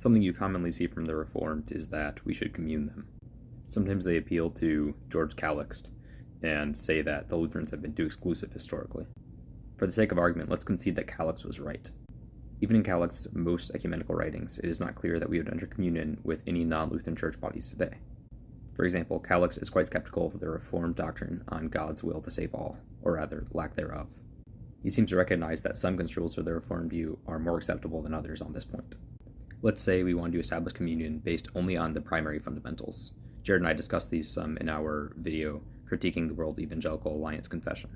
Something you commonly see from the Reformed is that we should commune them. Sometimes they appeal to George Calixt and say that the Lutherans have been too exclusive historically. For the sake of argument, let's concede that Calixt was right. Even in Calixt's most ecumenical writings, it is not clear that we would enter communion with any non-Lutheran church bodies today. For example, Calixt is quite skeptical of the Reformed doctrine on God's will to save all, or rather, lack thereof. He seems to recognize that some construals of the Reformed view are more acceptable than others on this point. Let's say we want to establish communion based only on the primary fundamentals. Jared and I discussed these some in our video critiquing the World Evangelical Alliance Confession.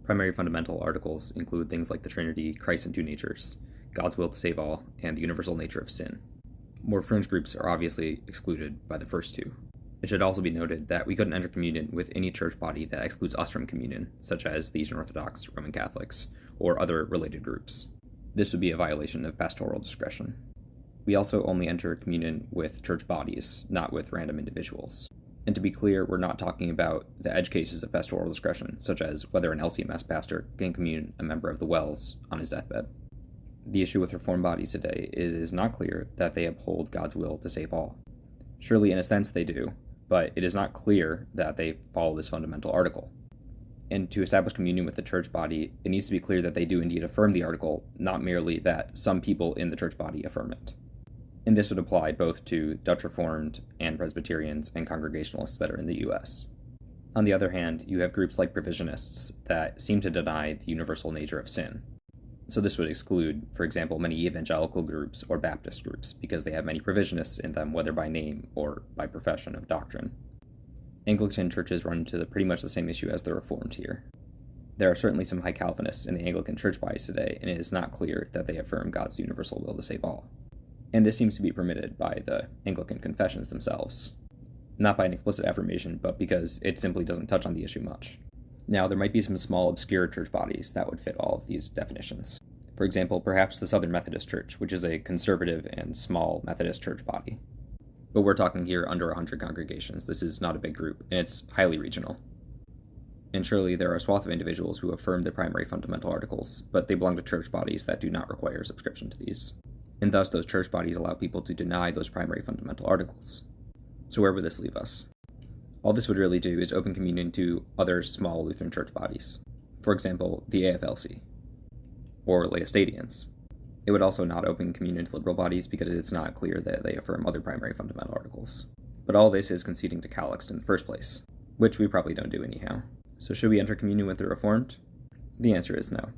Primary fundamental articles include things like the Trinity, Christ in two natures, God's will to save all, and the universal nature of sin. More fringe groups are obviously excluded by the first two. It should also be noted that we couldn't enter communion with any church body that excludes us from communion, such as the Eastern Orthodox, Roman Catholics, or other related groups. This would be a violation of pastoral discretion. We also only enter communion with church bodies, not with random individuals. And to be clear, we're not talking about the edge cases of pastoral discretion, such as whether an LCMS pastor can commune a member of the Wells on his deathbed. The issue with Reformed bodies today is it is not clear that they uphold God's will to save all. Surely, in a sense, they do, but it is not clear that they follow this fundamental article. And to establish communion with the church body, it needs to be clear that they do indeed affirm the article, not merely that some people in the church body affirm it. And this would apply both to Dutch Reformed and Presbyterians and Congregationalists that are in the US. On the other hand, you have groups like Provisionists that seem to deny the universal nature of sin. So this would exclude, for example, many evangelical groups or Baptist groups, because they have many provisionists in them, whether by name or by profession of doctrine. Anglican churches run into pretty much the same issue as the Reformed here. There are certainly some high Calvinists in the Anglican church bodies today, and it is not clear that they affirm God's universal will to save all. And this seems to be permitted by the Anglican confessions themselves. Not by an explicit affirmation, but because it simply doesn't touch on the issue much. Now, there might be some small, obscure church bodies that would fit all of these definitions. For example, perhaps the Southern Methodist Church, which is a conservative and small Methodist church body. But we're talking here under 100 congregations. This is not a big group, and it's highly regional. And surely there are a swath of individuals who affirm the primary fundamental articles, but they belong to church bodies that do not require subscription to these. And thus those church bodies allow people to deny those primary fundamental articles. So where would this leave us? All this would really do is open communion to other small Lutheran church bodies. For example, the AFLC, or Laestadians. It would also not open communion to liberal bodies because it's not clear that they affirm other primary fundamental articles. But all this is conceding to Calixt in the first place, which we probably don't do anyhow. So should we enter communion with the Reformed? The answer is no.